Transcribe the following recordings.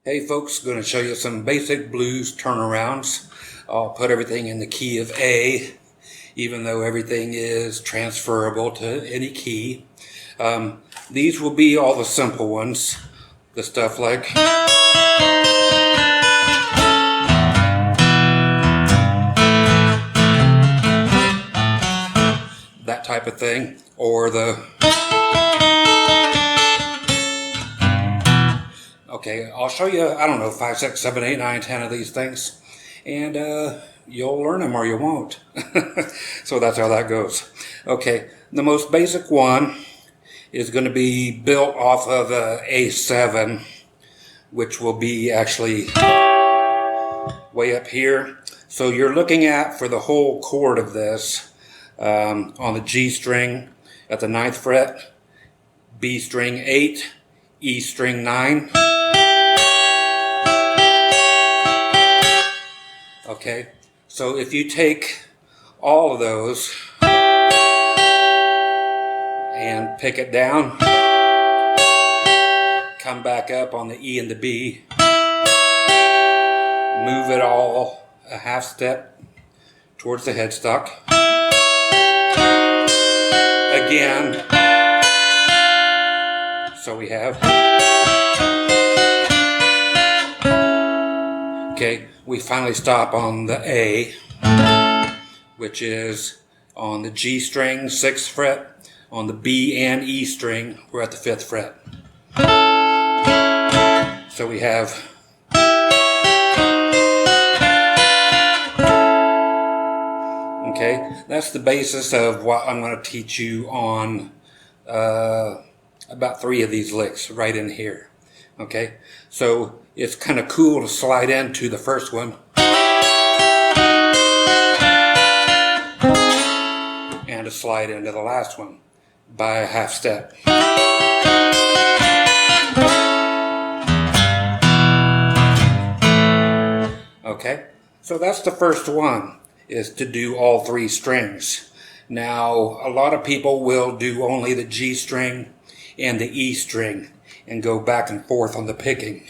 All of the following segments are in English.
Hey folks, going to show you some basic blues turnarounds. I'll put everything in the key of A, even though everything is transferable to any key. These will be all the simple ones, the stuff like that type of thing, or the okay, I'll show you, I don't know, 5, 6, 7, 8, 9, 10 of these things, and you'll learn them or you won't. So that's how that goes. Okay, the most basic one is going to be built off of A7, which will be actually way up here. So you're looking at, for the whole chord of this, on the G string at the 9th fret, B string 8, E string 9. Okay, so if you take all of those and pick it down, come back up on the E and the B, move it all a half step towards the headstock. Again, so we have, okay, we finally stop on the A, which is on the G string, 6th fret. On the B and E string, we're at the 5th fret. So we have, okay, that's the basis of what I'm going to teach you on about 3 of these licks right in here. Okay, so it's kind of cool to slide into the first one and to slide into the last one by a half step. Okay, so that's the first one, is to do all 3 strings. Now, a lot of people will do only the G string and the E string and go back and forth on the picking.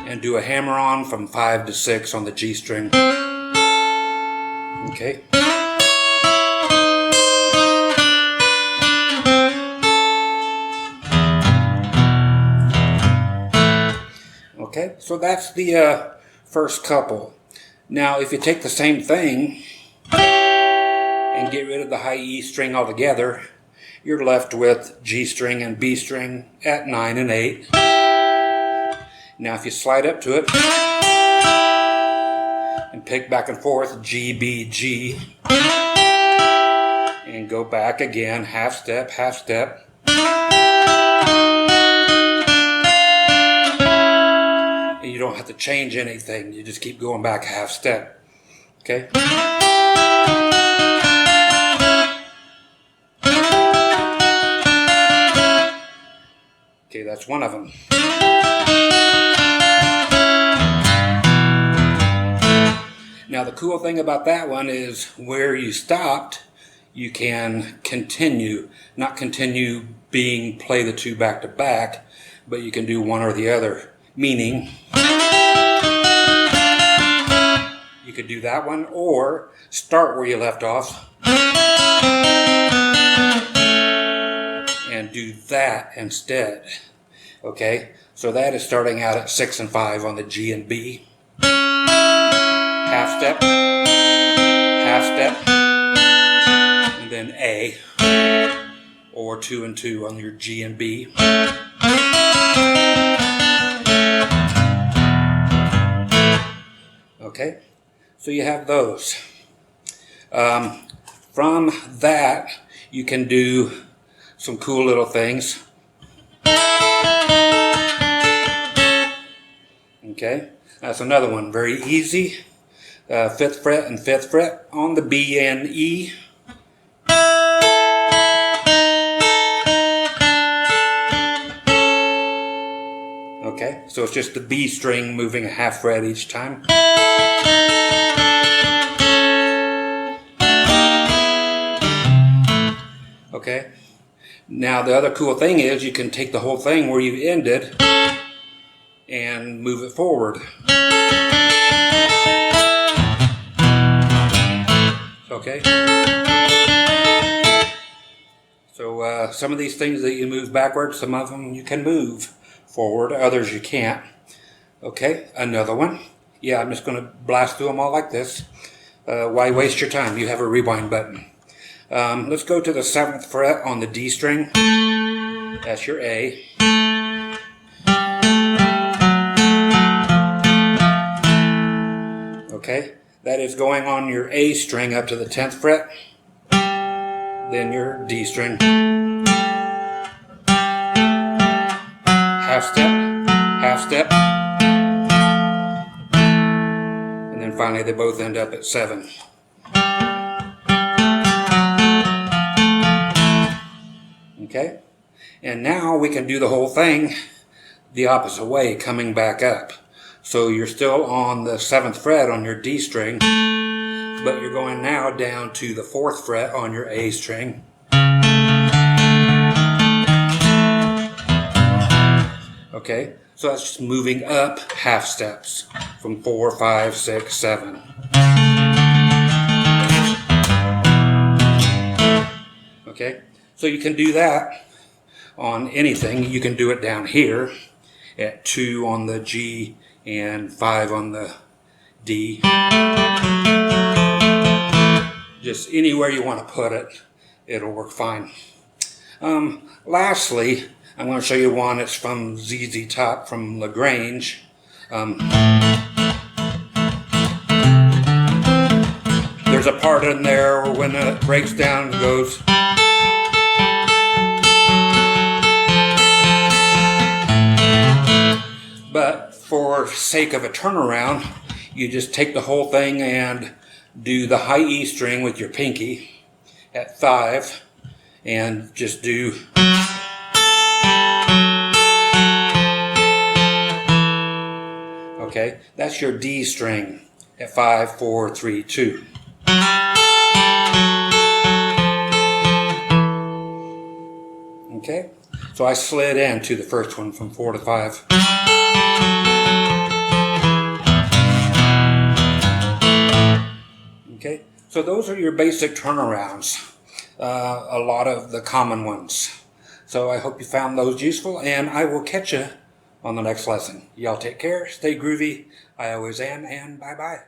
And do a hammer-on from 5 to 6 on the G string. Okay. Okay, so that's the first couple. Now, if you take the same thing and get rid of the high E string altogether, you're left with G string and B string at 9 and 8. Now, if you slide up to it and pick back and forth G, B, G, and go back again, half step, half step. And you don't have to change anything, you just keep going back half step. Okay? Okay, that's one of them. Now the cool thing about that one is where you stopped, you can continue. Not continue being play the 2 back to back, but you can do one or the other. Meaning, you could do that one or start where you left off and do that instead. Okay, so that is starting out at 6 and 5 on the G and B. Half step, and then A, or 2 and 2 on your G and B. Okay, so you have those. From that, you can do some cool little things. Okay, that's another one, very easy. 5th fret and 5th fret on the B and E. Okay, so it's just the B string moving a half fret each time. Okay, Now the other cool thing is you can take the whole thing where you ended and move it forward. Okay? So some of these things that you move backwards, some of them you can move forward, others you can't. Okay, another one. Yeah, I'm just going to blast through them all like this. Why waste your time? You have a rewind button. Let's go to the 7th fret on the D string. That's your A. Okay, that is going on your A string up to the 10th fret. Then your D string. Half step, half step. And then finally they both end up at 7. Okay, and now we can do the whole thing the opposite way, coming back up. So you're still on the 7th fret on your D string, but you're going now down to the 4th fret on your A string. Okay, so that's just moving up half steps from 4, 5, 6, 7. Okay, so you can do that on anything. You can do it down here at 2 on the G and 5 on the D. Just anywhere you want to put it, it'll work fine. Lastly, I'm going to show you one. It's from ZZ Top from La Grange. There's a part in there when it breaks down, it goes. But for sake of a turnaround, you just take the whole thing and do the high E string with your pinky at 5 and just do. Okay, that's your D string at 5, 4, 3, 2. Okay, so I slid into the first one from 4 to 5. Okay, so those are your basic turnarounds, a lot of the common ones. So I hope you found those useful, and I will catch you on the next lesson. Y'all take care, stay groovy, I always am, and bye-bye.